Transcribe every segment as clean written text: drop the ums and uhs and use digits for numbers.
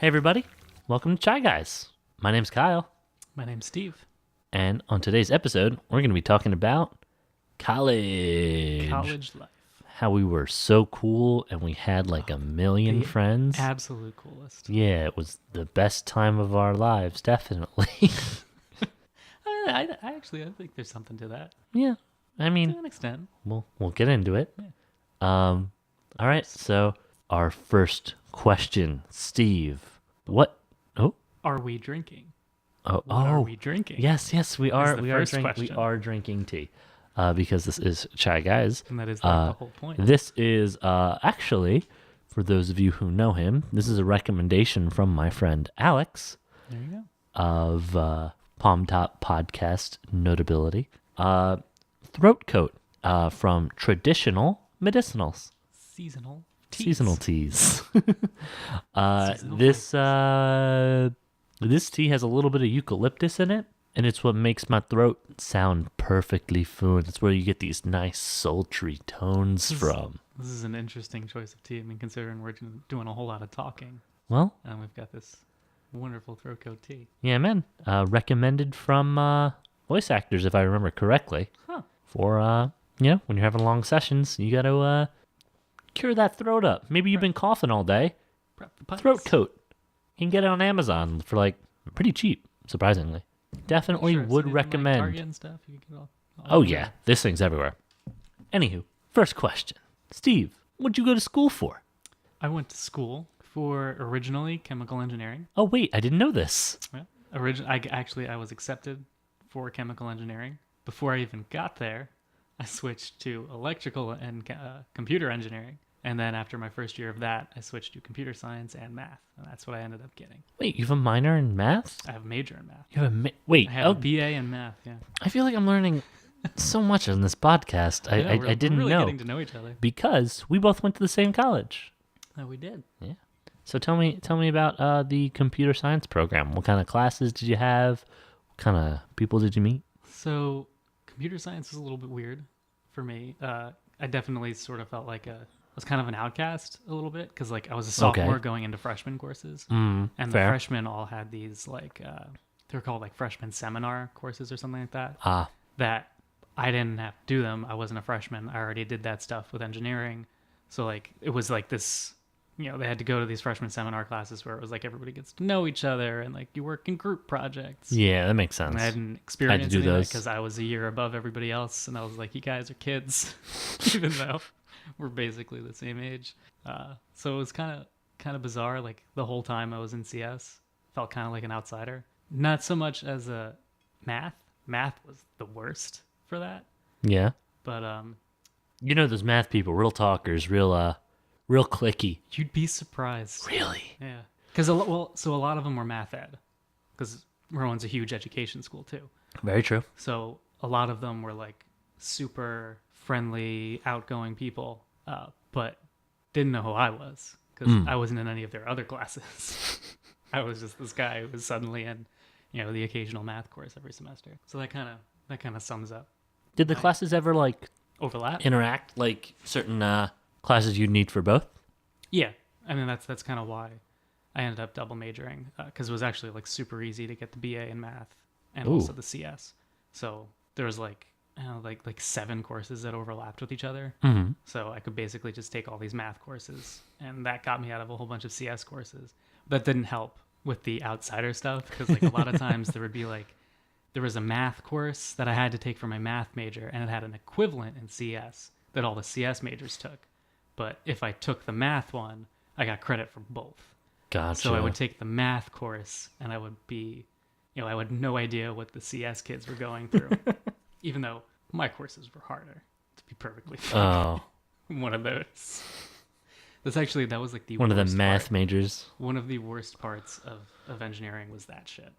Hey everybody, welcome to Chai Guys. My name's Kyle, My name's Steve. and on today's episode, we're going to be talking about college. College life. How we were so cool and we had like a million The friends. Absolute coolest. Yeah, it was the best time of our lives, definitely. I think there's something to that. Yeah, I To mean, an extent. we'll get into it. All right, so our first question, Steve. What? Are we drinking? What What are we drinking? Yes, we are. the We are first drinking. We question. are drinking tea, because this is Chai Guys. And that is like the whole point. This is actually, for those of you who know him, this is a recommendation from my friend Alex There you go. of Palm Top Podcast notability. Throat coat from Traditional Medicinals. Seasonal teas. Seasonal teas. Seasonal This tea has a little bit of eucalyptus in it, and it's what makes my throat sound perfectly fluent. It's where you get these nice sultry tones from. This is an interesting choice of tea. I mean, considering we're doing a whole lot of talking, Well, and we've got this wonderful throat coat tea. yeah, man. Recommended from voice actors, if I remember correctly. Huh. For when you're having long sessions, you got to cure that throat up. Maybe you've been coughing all day. Prep the pipes. Throat coat. You can get it on Amazon for like pretty cheap, surprisingly. Definitely Sure, it's would in, like, recommend. Target and stuff. You can get all Oh over yeah, there. this thing's everywhere. Anywho, first question. Steve, what'd you go to school for? I went to school for originally chemical engineering. Oh wait, I didn't know this. Yeah. I was accepted for chemical engineering. Before I even got there, I switched to electrical and computer engineering. And then after my first year of that, I switched to computer science and math. And that's what I ended up getting. Wait, you have a minor in math? I have a major in math. You have a wait. I have Oh, a BA in math, yeah. I feel like I'm learning so much on this podcast. know, I we're didn't really know getting to know each other. because we both went to the same college. Oh, we did. So tell me about the computer science program. What kind of classes did you have? What kind of people did you meet? So computer science is a little bit weird for me. I definitely sort of felt like I was kind of an outcast a little bit because like I was a sophomore going into freshman courses. And the fair. freshmen all had these like they're called like freshman seminar courses or something like that. Ah, That I didn't have to do them. I wasn't a freshman. I already did that stuff with engineering. So like it was like this, they had to go to these freshman seminar classes where it was like everybody gets to know each other and like you work in group projects. yeah, that makes sense. And I hadn't experienced do any of that those. because I was a year above everybody else, and I was like, "You guys are kids," even though we're basically the same age. So it was kind of bizarre. Like the whole time I was in CS, felt kind of like an outsider. Not so much as a math. Math was the worst for that. Yeah. But Those math people, real talkers, real clicky. you'd be surprised. Really? Yeah, because a lot of them were math ed, because Rowan's a huge education school too. Very true. So a lot of them were like super friendly, outgoing people, but didn't know who I was because I wasn't in any of their other classes. I was just this guy who was suddenly in, the occasional math course every semester. So that kind of sums up Did the classes ever like overlap. interact like certain classes you'd need for both? Yeah, I mean that's kind of why I ended up double majoring because it was actually like super easy to get the BA in math and also the CS. So there was like like 7 courses that overlapped with each other. Mm-hmm. So I could basically just take all these math courses, and that got me out of a whole bunch of CS courses. That didn't help with the outsider stuff because like a lot of times there was a math course that I had to take for my math major, and it had an equivalent in CS that all the CS majors took. But if I took the math one, I got credit for both. Gotcha. So I would take the math course, and I would be, I had no idea what the CS kids were going through, even though my courses were harder, to be perfectly frank. Oh, One of those. That was like the one of the worst math part. majors. One of the worst parts of engineering was that shit.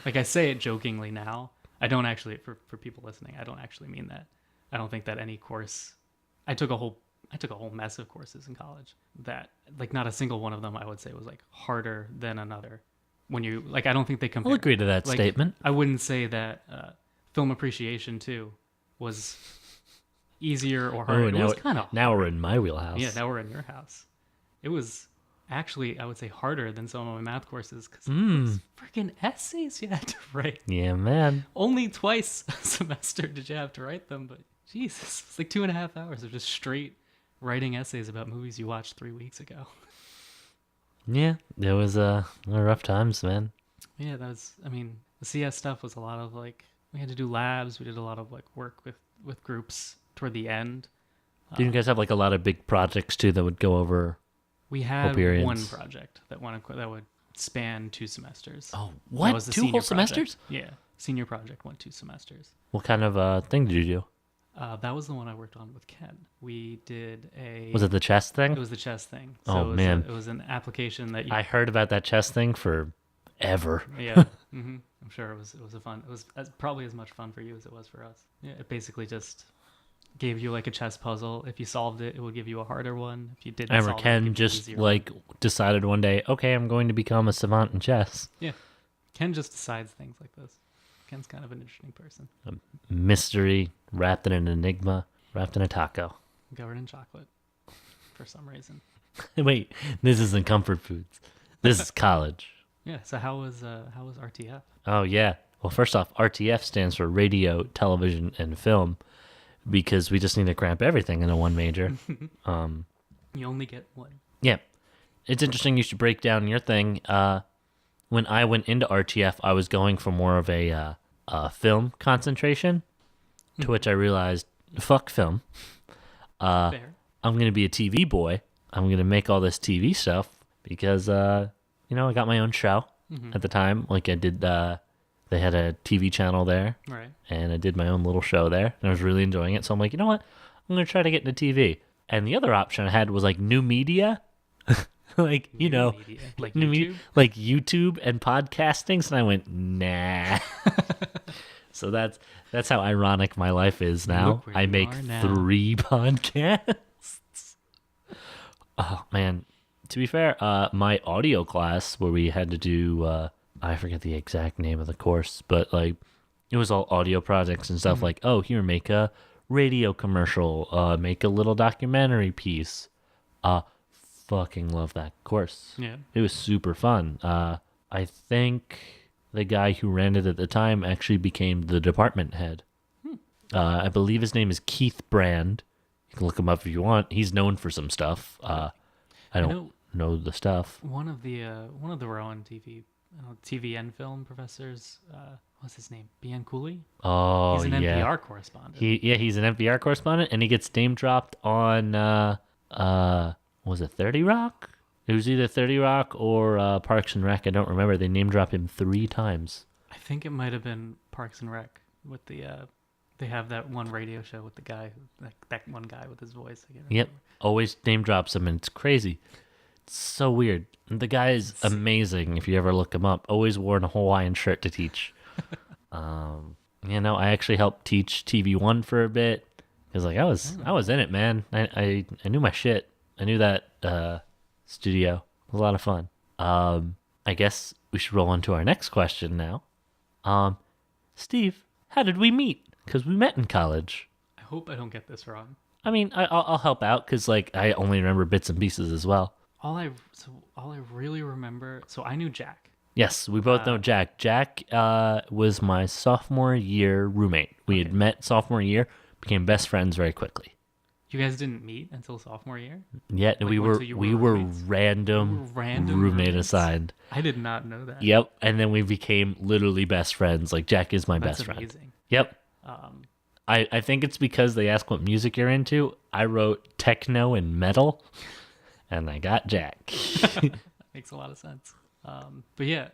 Like I say it jokingly now. I don't actually, for people listening, I don't actually mean that. I don't think that any course, I took a whole mess of courses in college that like not a single one of them I would say was like harder than another. When you like, I don't think they compare. I'll agree to that Like, statement. I wouldn't say that film appreciation too was easier or harder. Oh, It was kind of now we're in my wheelhouse. yeah. Now we're in your house. It was actually, I would say harder than some of my math courses because Mm. freaking essays you had to write. Yeah, man. Only twice a semester did you have to write them, but Jesus, it's like 2.5 hours of just straight writing essays about movies you watched 3 weeks ago. Yeah, there was rough times, man. Yeah, that was. I mean, the CS stuff was a lot of like we had to do labs. We did a lot of like work with groups toward the end. Did you guys have like a lot of big projects too that would go over? We had periods. one project that would span 2 semesters. Oh, That what? was the 2 senior whole project. semesters? Yeah, senior project went 2 semesters. What kind of thing did you do? That was the one I worked on with Ken. We did a. Was it the chess It thing? was the chess thing. Oh, it was man. it was an application that you. I heard about that chess thing for ever. Yeah, I'm sure it was a fun. It was probably as much fun for you as it was for us. Yeah, it basically just gave you like a chess puzzle. If you solved it, it would give you a harder one. If you didn't, I remember solve it, it'd Ken give you an just easier like decided one day, okay, I'm going to become a savant in chess. one. Yeah, Ken just decides things like this. Ken's kind of an interesting person. Mystery wrapped in an enigma, wrapped in a taco. Covered in chocolate, for some reason. Wait, this isn't comfort foods. This is college. Yeah. So how was RTF? Oh yeah. Well, first off, RTF stands for radio, television, and film, because we just need to cramp everything into one major. You only get one. Yeah, it's interesting. You should break down your thing. When I went into RTF, I was going for more of a film concentration, to which I realized, fuck film. Fair. I'm going to be a TV boy. I'm going to make all this TV stuff because, I got my own show at the time. Like I did, they had a TV channel there Right. and I did my own little show there and I was really enjoying it. So I'm like, you know what? I'm going to try to get into TV. And the other option I had was like new media, like, Media. Like new YouTube. like YouTube and podcastings. And I went, nah. So that's how ironic my life is now. Look where I you make are now. 3 podcasts. Oh man. To be fair, my audio class where we had to do I forget the exact name of the course, but like it was all audio projects and stuff like, oh, here, make a radio commercial, make a little documentary piece. Fucking love that course. Yeah. It was super fun. I think the guy who ran it at the time actually became the department head. I believe his name is Keith Brand. You can look him up if you want. He's known for some stuff. I don't know the stuff. One of the Rowan TV and film professors, what's his name? BN Cooley? Oh, He's an yeah. NPR correspondent. He's an NPR correspondent, and he gets name dropped on was it 30 Rock? It was either 30 Rock or Parks and Rec. I don't remember. They name drop him 3 times. I think it might have been Parks and Rec with the they have that one radio show with the guy that one guy with his voice. I can't Yep, remember. always name drops him, and it's crazy. It's so weird. The guy is amazing. If you ever look him up, always wore a Hawaiian shirt to teach. I actually helped teach TV1 for a bit because like I was in it, man. I knew my shit. I knew that studio. It was a lot of fun. I guess we should roll on to our next question now. Steve, how did we meet? Because we met in college. I hope I don't get this wrong. I mean, I'll help out because like I only remember bits and pieces as well. All I really remember. So I knew Jack. Yes, we both know Jack. Jack was my sophomore year roommate. We had met sophomore year, became best friends very quickly. You guys didn't meet until sophomore year? Yet Like, we until were you we were were roommates? random, You were random roommate roommates? assigned. I did not know that. Yep, and then we became literally best friends. Like Jack is my That's best friend. amazing. Yep. Um, I think it's because they asked what music you're into. I wrote techno and metal, and I got Jack. makes a lot of sense. But yeah,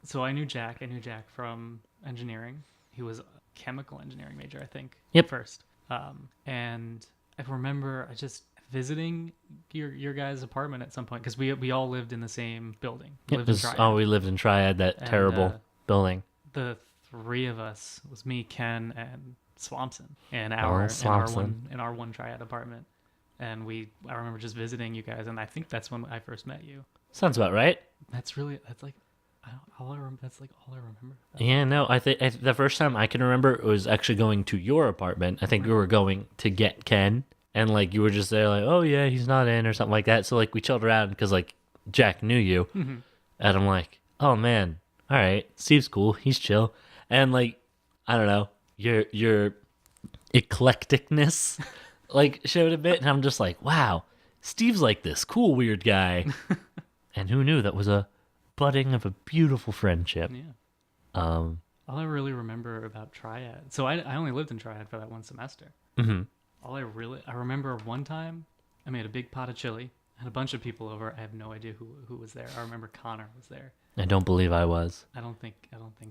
so I knew Jack. I knew Jack from engineering. He was a chemical engineering major, I think. Yep. First. And I remember I just visiting your guys' apartment at some point because we all lived in the same building. We lived in Triad. We lived in Triad, that And, terrible building. The 3 of us was me, Ken, and Swampson in Oh, our Swampson. in our one Triad apartment. And I remember just visiting you guys, and I think that's when I first met you. Sounds about right. That's like all I remember. That's like all I remember. Yeah, no, I think the first time I can remember it was actually going to your apartment. I think we were going to get Ken, and like you were just there, like, oh yeah, he's not in or something like that. So like we chilled around because like Jack knew you, and I'm like, oh man, all right, Steve's cool, he's chill, and like, I don't know, your eclecticness like showed a bit, and I'm just like, wow, Steve's like this cool weird guy, and who knew that was a budding of a beautiful friendship. Yeah. Um, All I really remember about Triad. So I only lived in Triad for that one semester. mhm. All I remember one time I made a big pot of chili, had a bunch of people over. I have no idea who was there. I remember Connor was there. I don't believe I was. I don't think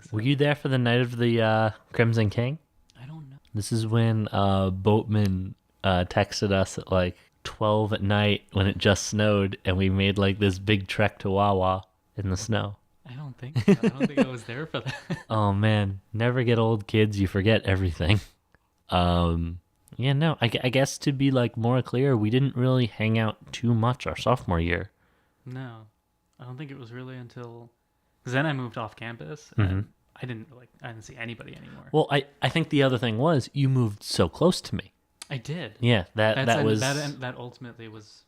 so. Were you there for the night of the Crimson King? I don't know. This is when Boatman texted us at like 12 at night when it just snowed, and we made like this big trek to Wawa in the snow. I don't think so. I don't think I was there for that. Oh man, never get old, kids. You forget everything. Yeah, no, I guess to be like more clear, we didn't really hang out too much our sophomore year. No. I don't think it was really until because then I moved off campus Mm-hmm. and I didn't see anybody anymore. Well, I think the other thing was you moved so close to me. I did. Yeah, that was that ultimately was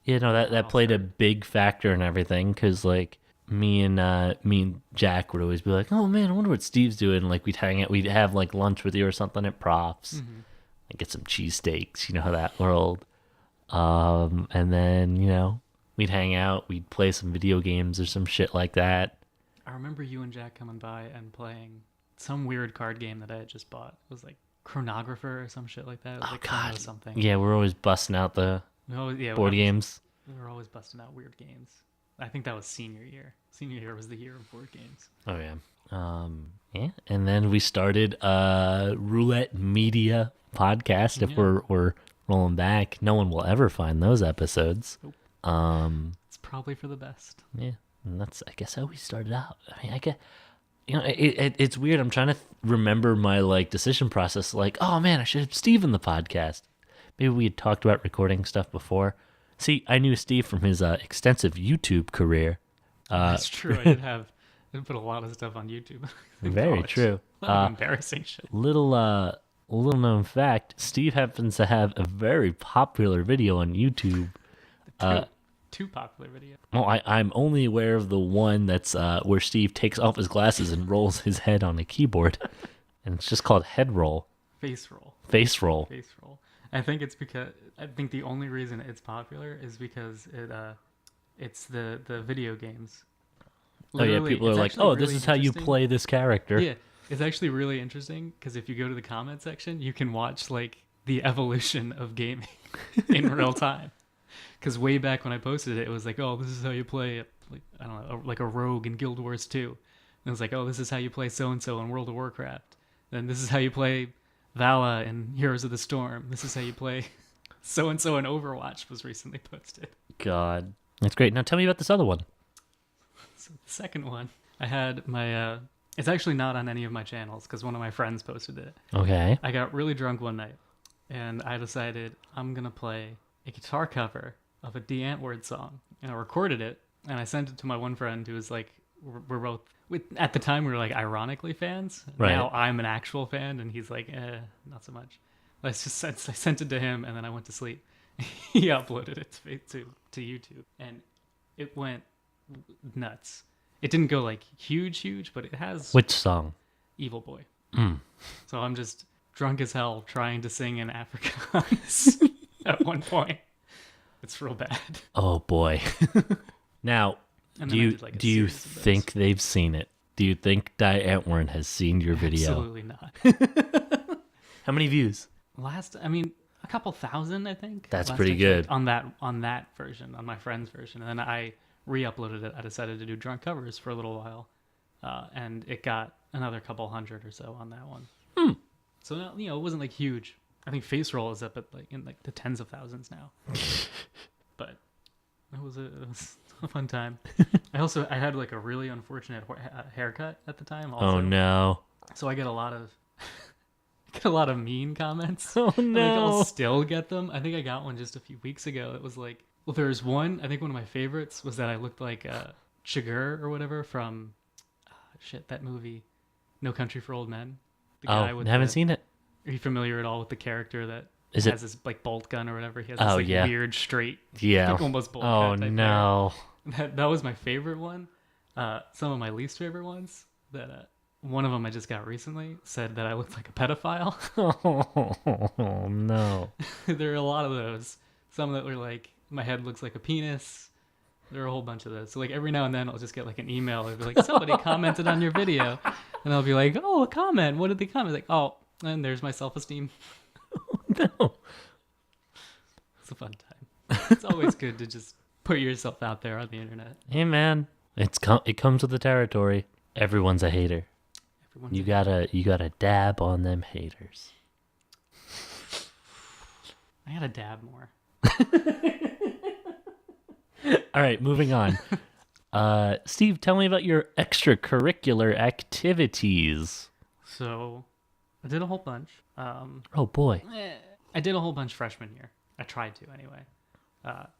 you know that Wow, played a sorry. big factor in everything because like me and Jack would always be like, oh man, I wonder what Steve's doing. Like we'd hang out, we'd have like lunch with you or something at Props, and get some cheesesteaks. You know how that world. And then we'd hang out, we'd play some video games or some shit like that. I remember you and Jack coming by and playing some weird card game that I had just bought. It was like Chronographer or some shit like that. It was Oh like god, something. yeah, we're always busting out the Yeah, board games. We were always busting out weird games. I think that was senior year. Senior year was the year of board games. Oh yeah. Yeah, and then we started Roulette Media podcast. If Yeah. we're rolling back, no one will ever find those episodes. Nope. It's probably for the best. Yeah, and that's I guess how we started out. I mean, I get it's weird. I'm trying to remember my like decision process. Like, oh man, I should have Steve in the podcast. Maybe we had talked about recording stuff before. See, I knew Steve from his extensive YouTube career. That's true. I did put a lot of stuff on YouTube. in Very college. true. A lot of embarrassing shit. Little known fact: Steve happens to have a very popular video on YouTube. Too popular video. Well, I'm only aware of the one that's where Steve takes off his glasses and rolls his head on a keyboard, and it's just called head roll, Face roll. face roll. Face roll. I think the only reason it's popular is because it's the video games. Oh yeah, Literally, people are it's like, actually "Oh, this really is how you interesting. play this character." Yeah, it's actually really interesting because if you go to the comment section, you can watch like the evolution of gaming in real time. Because way back when I posted it, it was like, "Oh, this is how you play like I don't know, like a rogue in Guild Wars 2." And it was like, "Oh, this is how you play so and so in World of Warcraft." Then this is how you play Vala in Heroes of the Storm. This is how you play so and so in Overwatch was recently posted. God, that's great. Now tell me about this other one. So the second one, I had my. It's actually not on any of my channels because one of my friends posted it. Okay. I got really drunk one night, and I decided I'm gonna play a guitar cover of a D Antwoord song, and I recorded it, and I sent it to my one friend who was like, we're both at the time we were like ironically fans. Right. Now I'm an actual fan, and he's like, not so much. I sent it to him, and then I went to sleep. He uploaded it to YouTube, and it went nuts. It didn't go like huge, but it has Which song? Evil Boy. Mm. So I'm just drunk as hell trying to sing in Afrikaans at one point. It's real bad. Oh boy. Now, And do then I you did, like, a do you series of those. think they've seen it? Do you think Die Antwoord has seen your video? Absolutely not. How many views? A couple thousand, I think. That's Last pretty I good. checked, on that version, on my friend's version, and then I re-uploaded it. I decided to do drunk covers for a little while, and it got another couple hundred or so on that one. So now, it wasn't like huge. I think Face Roll is up at like in like the tens of thousands now. But it was a fun time. I had like a really unfortunate haircut at the time. Also. Oh no. So I get a lot of mean comments. Oh I think I'll no. still get them. I think I got one just a few weeks ago. It was like, well, there was one. I think one of my favorites was that I looked like Chigurh or whatever from that movie, No Country for Old Men. The Oh, haven't seen it. Are you familiar at all with the character that Is has this like bolt gun or whatever? He has this Oh, like yeah. weird straight, Yeah. like, almost bolt Oh cut type hair. no. That was my favorite one. Some of my least favorite ones that one of them I just got recently said that I looked like a pedophile. Oh no. There are a lot of those. Some that were like my head looks like a penis. There are a whole bunch of those. So like every now and then I'll just get like an email. It'll be like somebody commented on your video, and I'll be like, oh, a comment. What did they comment? Like, oh, and there's my self-esteem. No. It's a fun time. It's always good to just put yourself out there on the internet. Hey man, it comes with the territory. Everyone's a hater. Everyone's You gotta dab on them haters. I gotta dab more. All right, moving on. Steve, tell me about your extracurricular activities. So I did a whole bunch. Oh boy. I did a whole bunch freshman year. I tried to anyway.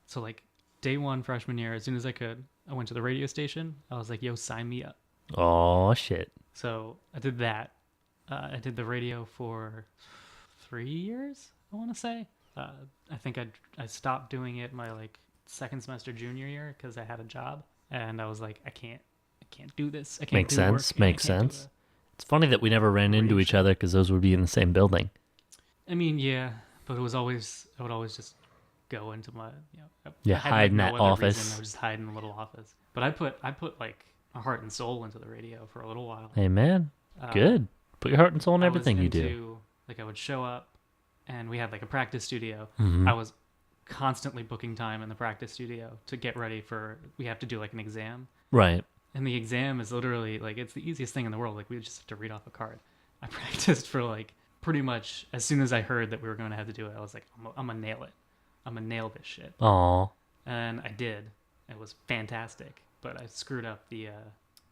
So like day one freshman year, as soon as I could, I went to the radio station. I was like, yo, sign me up. Oh shit. So I did that. I did the radio for 3 years, I want to say. I think I stopped doing it my like second semester junior year because I had a job, and I was like, I can't do this. I can't Makes do work, sense. and I Makes can't do sense. It's funny that we never ran into each other because those would be in the same building. I mean, yeah, but I would always just go into my, Yeah, I had, hide in no that other office. reason. I would just hide in the little office. But I put like a heart and soul into the radio for a little while. Hey man, Uh, good. Put your heart and soul in I was everything you do. into, like, I would show up, and we had like a practice studio. Mhm. I was constantly booking time in the practice studio to get ready for. We have to do like an exam, Right. and the exam is literally like it's the easiest thing in the world. Like we just have to read off a card. I practiced for like pretty much as soon as I heard that we were going to have to do it. I was like, I'm gonna nail it. I'm gonna nail this shit. Aw. And I did. It was fantastic, but I screwed up the.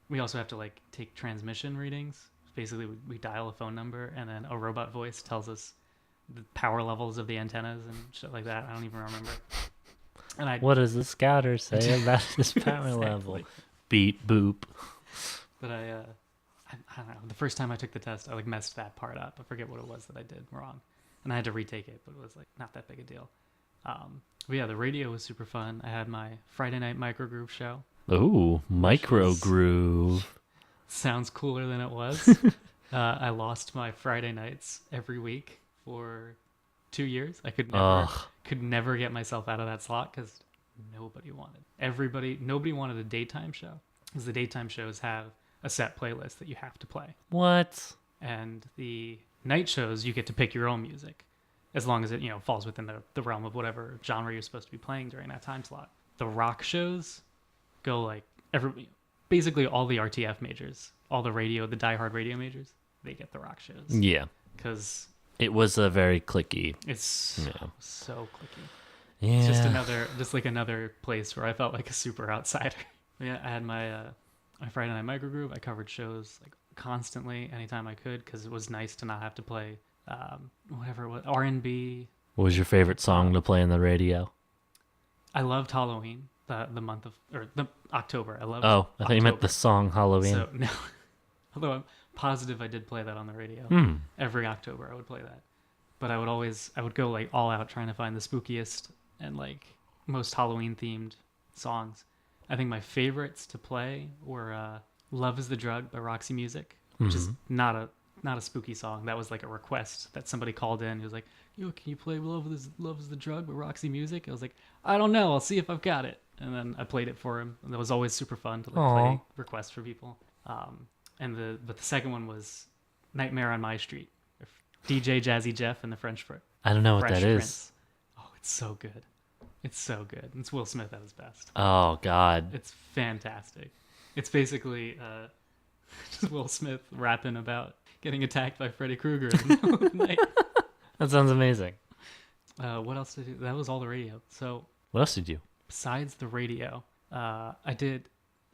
We also have to like take transmission readings. Basically, we dial a phone number, and then a robot voice tells us the power levels of the antennas and shit like that. I don't even remember. And I, What does the scouter say about his power level? Exactly. Beep boop. But I don't know. The first time I took the test, I like messed that part up. I forget what it was that I did wrong, and I had to retake it. But it was like not that big a deal. But yeah, the radio was super fun. I had my Friday night microgroove show. Ooh, micro was- groove. Sounds cooler than it was. I lost my Friday nights every week for 2 years. I could never get myself out of that slot because nobody wanted a daytime show, because the daytime shows have a set playlist that you have to play, What? and the night shows you get to pick your own music, as long as it falls within the realm of whatever genre you're supposed to be playing during that time slot. The rock shows go like basically all the RTF majors, all the diehard radio majors, they get the rock shows Yeah. because It was a very clicky. it's so, Yeah. so clicky. Yeah. It's just like another place where I felt like a super outsider. Yeah, I had my Friday night microgroove. I covered shows like constantly, anytime I could, because it was nice to not have to play whatever it was, R&B. What was your favorite song to play on the radio? I loved Halloween, the month of, or the October. I loved. Oh, I thought you meant October. the song Halloween. So no, although I'm positive I did play that on the radio. Hmm. Every October I would play that, but I would go like all out trying to find the spookiest and like most Halloween themed songs. I think my favorites to play were "Love Is the Drug" by Roxy Music, which is not a spooky song. That was like a request that somebody called in. He was like, "Yo, can you play Love Is the Drug" by Roxy Music? I was like, I don't know. I'll see if I've got it. And then I played it for him. And that was always super fun to like play requests for people. But the second one was "Nightmare on My Street," DJ Jazzy Jeff and the Fresh I don't know what that is. Prince. Oh, it's so good. It's so good. It's Will Smith at his best. Oh God. It's fantastic. It's basically just Will Smith rapping about getting attacked by Freddy Krueger in the middle of the night. That sounds amazing. What else did I do? That was all the radio. So What else did you? besides the radio, I did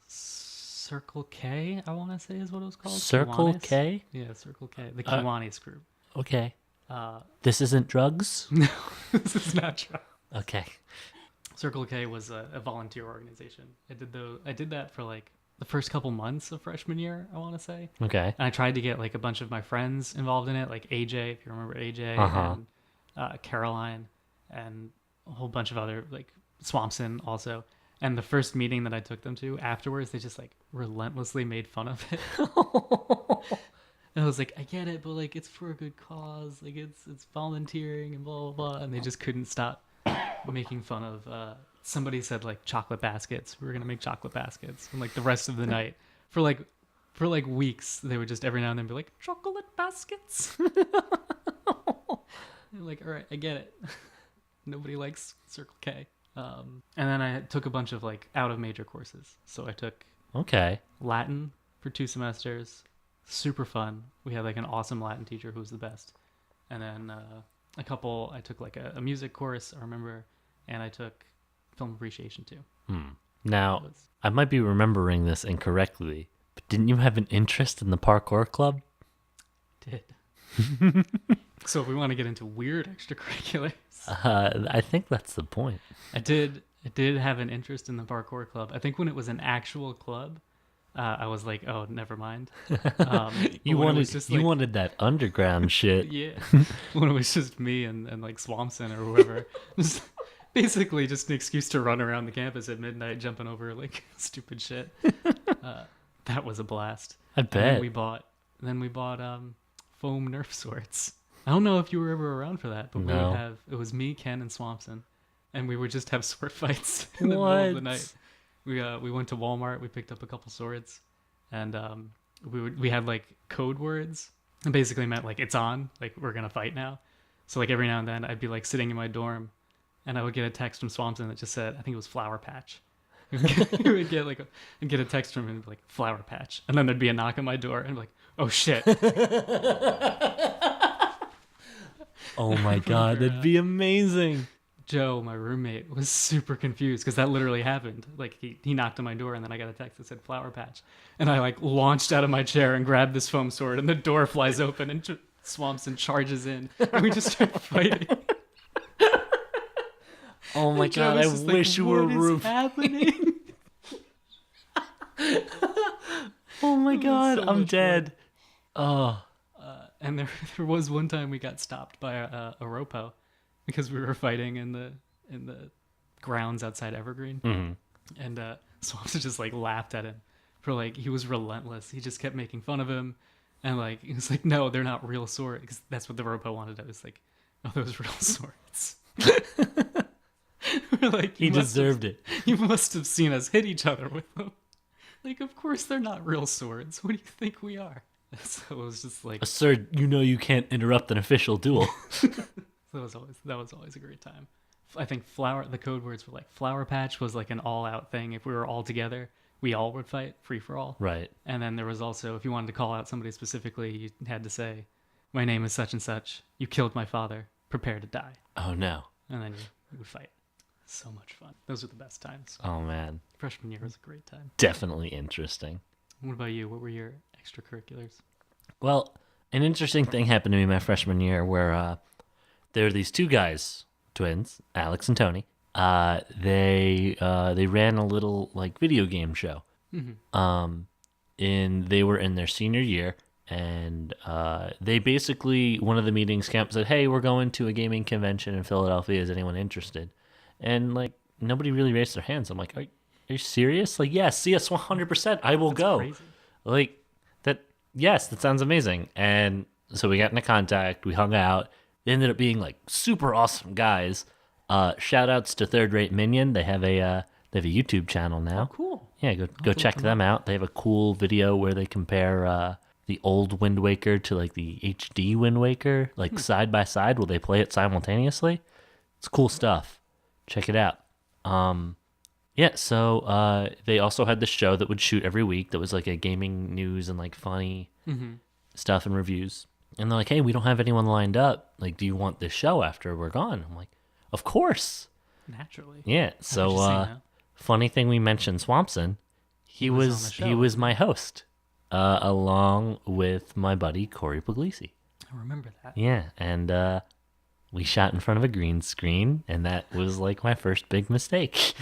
Circle K, I want to say is what it was called. Circle Kiwanis? K? Yeah, Circle K. The Kiwanis group. Okay. Uh, This isn't drugs? no, this is not true. Okay. Circle K was a volunteer organization. I did that for like the first couple months of freshman year, I want to say. Okay. And I tried to get like a bunch of my friends involved in it, like AJ, if you remember AJ, and Caroline, and a whole bunch of other, like Swampson also. And the first meeting that I took them to afterwards, they just like relentlessly made fun of it. And I was like, I get it, but like it's for a good cause, like it's volunteering and blah blah blah. And they just couldn't stop making fun of. Somebody said like chocolate baskets. We were gonna make chocolate baskets, and like the rest of the night for like weeks, they would just every now and then be like chocolate baskets. And like, all right, I get it. Nobody likes Circle K. And then I took a bunch of like out of major courses. So I took Okay. Latin for 2 semesters. Super fun. We had like an awesome Latin teacher who was the best. And then I took like a music course, I remember, and I took film appreciation too. Now, It was- I might be remembering this incorrectly, but didn't you have an interest in the parkour club? Did. So if we want to get into weird extracurriculars, I think that's the point. I did have an interest in the parkour club. I think when it was an actual club, I was like, oh, never mind. But You when it wanted was just, you like, wanted that underground shit. yeah, when it was just me and like Swampson or whoever, just basically just an excuse to run around the campus at midnight jumping over like stupid shit. That was a blast. I And bet. then we bought foam Nerf swords. I don't know if you were ever around for that, but we No. would have, it was me, Ken, and Swampson, and we would just have sword fights in the middle of the What? night. We went to Walmart, we picked up a couple swords, and we had like code words. It basically meant like it's on, like we're gonna fight now. So like every now and then I'd be like sitting in my dorm, and I would get a text from Swampson that just said, I think it was Flower Patch. We would get like I'd get a text from him and be like Flower Patch, and then there'd be a knock on my door, and I'd be like, oh shit. Oh my god, that'd be amazing. Joe, my roommate, was super confused because that literally happened. Like he knocked on my door and then I got a text that said Flower Patch, and I like launched out of my chair and grabbed this foam sword, and the door flies open and Swampson charges in, and we just start fighting. Oh my And Joe god, was I just like, wish you were "What is roof. happening?" Oh my god, so I'm much dead. Oh, And there was one time we got stopped by a Ropo because we were fighting in the grounds outside Evergreen, and Swampson just like laughed at him for like he was relentless. He just kept making fun of him, and like he was like, "No, they're not real swords." Because that's what the Ropo wanted. I was like, "No, those real swords." We're like, he "You must have- deserved it. You must have seen us hit each other with them." Like, of course they're not real swords. What do you think we are? So it was just like Sir, you know you can't interrupt an official duel. that was always a great time. I think the code words were like Flower Patch was like an all-out thing. If we were all together, we all would fight free for all. Right. And then there was also, if you wanted to call out somebody specifically, you had to say, "My name is such and such. You killed my father. Prepare to die." Oh no. And then you would fight. So much fun. Those were the best times. Oh man. Freshman year was a great time. Definitely interesting. What about you? What were your extracurriculars? Well, an interesting thing happened to me my freshman year where there were these 2 guys, twins, Alex and Tony. They ran a little like video game show. And they were in their senior year, and they basically, one of the meetings camp said, "Hey, we're going to a gaming convention in Philadelphia. Is anyone interested?" And like nobody really raised their hands. I'm like, are you serious? Like, yes, yes, 100%. I will go. Crazy. Like that. Yes, that sounds amazing. And so we got into contact. We hung out. They ended up being like super awesome guys. Shout outs to Third Rate Minion. They have a YouTube channel now. Cool. Yeah, go check them out. They have a cool video where they compare the old Wind Waker to like the HD Wind Waker, like side by side. Will they play it simultaneously? It's cool stuff. Check it out. Yeah, so they also had this show that would shoot every week that was like a gaming news and like funny stuff and reviews. And they're like, "Hey, we don't have anyone lined up. Like, do you want this show after we're gone?" I'm like, "Of course." Naturally. Yeah. How did you So say no? funny thing, we mentioned Swampson. He was on was the show, he was wasn't my host, along with my buddy Corey Puglisi. I remember that. Yeah, and we shot in front of a green screen, and that was like my first big mistake.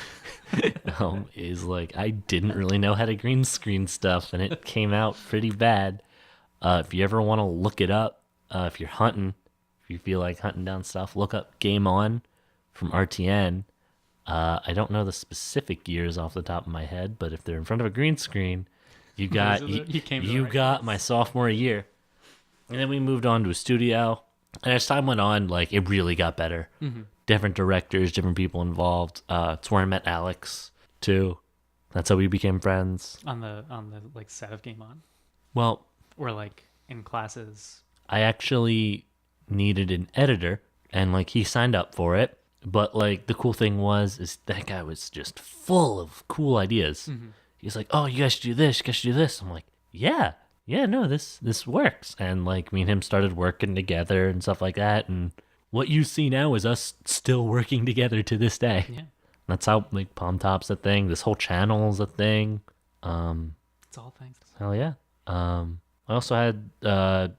Is like I didn't really know how to green screen stuff, and it came out pretty bad. If you ever want to look it up, if you're hunting, if you feel like hunting down stuff, look up Game On from RTN. I don't know the specific years off the top of my head, but if they're in front of a green screen, you got You came to the you right got place. my sophomore year. And then we moved on to a studio. And as time went on, like it really got better. Different directors, different people involved. It's where I met Alex too. That's how we became friends. On the like set of Game On, Well, or like in classes. I actually needed an editor, and like he signed up for it. But like the cool thing is that guy was just full of cool ideas. He's like, "Oh, you guys should do this. You guys should do this." I'm like, "Yeah, yeah, no, this works." And like me and him started working together and stuff like that. And what you see now is us still working together to this day. Yeah, That's how like Palm Top's a thing. This whole channel's a thing. it's all thanks. Hell yeah. I also had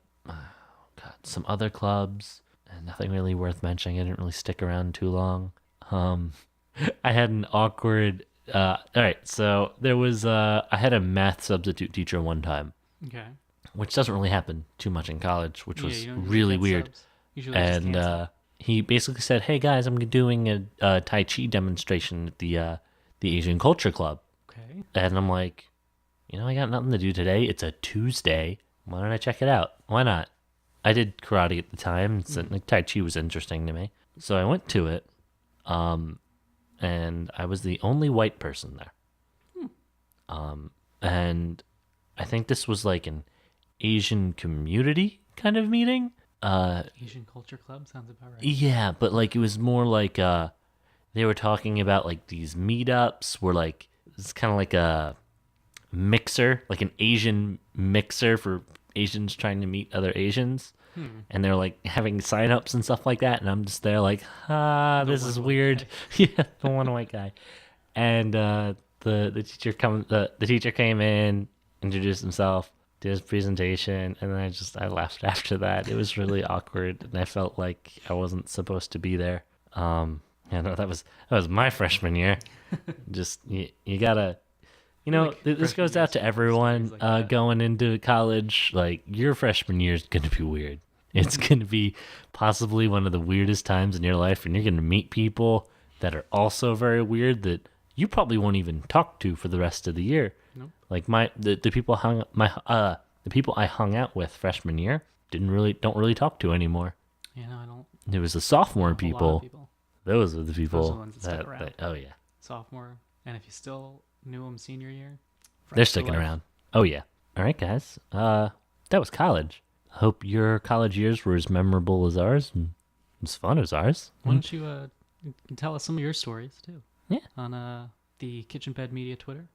some other clubs, and nothing really worth mentioning. I didn't really stick around too long. I had an awkward. All right, so there was I had a math substitute teacher one time, Okay. which doesn't really happen too much in college, which Yeah, was you don't really get weird. subs. Usually they just And cancel. he basically said, "Hey guys, I'm doing a Tai Chi demonstration at the Asian Culture Club." Okay. And I'm like, I got nothing to do today. It's a Tuesday. Why don't I check it out? Why not? I did karate at the time. Like Tai Chi was interesting to me. So I went to it. And I was the only white person there. And I think this was like an Asian community kind of meeting. Asian Culture Club sounds about right. Yeah, but like it was more like they were talking about like these meetups where like it's kind of like a mixer, like an Asian mixer for Asians trying to meet other Asians. And they're like having signups and stuff like that, and I'm just there like, this is one white weird. Yeah, the one white guy. And the teacher came in, introduced himself, did his presentation, and then I left after that. It was really awkward, and I felt like I wasn't supposed to be there. That was my freshman year. Just you gotta. Like, This freshman goes out year's to everyone stories like that. going into college. Like, your freshman year is going to be weird. It's going to be possibly one of the weirdest times in your life, and you're going to meet people that are also very weird that you probably won't even talk to for the rest of the year. Nope. Like the people the people I hung out with freshman year don't really talk to anymore. Yeah, no, I don't. It was the sophomore A lot of people. people. Those are the people Those are the ones that stuck around. oh yeah, Sophomore, and if you still knew them senior year, they're friends for sticking life. around. Oh yeah. All right, guys. That was college. I hope your college years were as memorable as ours and as fun as ours. Why don't you tell us some of your stories too? Yeah. On the Kitchen Bed Media Twitter,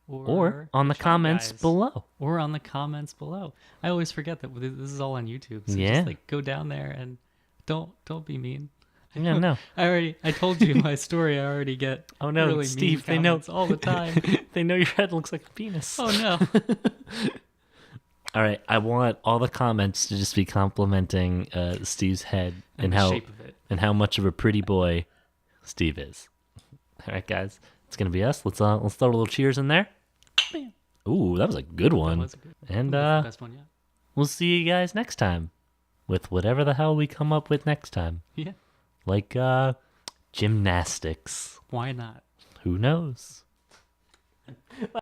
Or on the Shy comments Guys, below. or on the comments below. I always forget that this is all on YouTube. So Yeah. just like go down there and don't be mean. Yeah, no. I told you my story. I already get Oh no, really mean Steve, they know comments all the time. They know your head looks like a penis. Oh no. All right, I want all the comments to just be complimenting Steve's head and the how shape of it. and how much of a pretty boy Steve is. All right, guys, it's gonna be us. Let's throw a little cheers in there. Ooh, that was a good one. That was a good. And That's the best one yet. we'll see you guys next time with whatever the hell we come up with next time. Yeah. Like gymnastics. Why not? Who knows?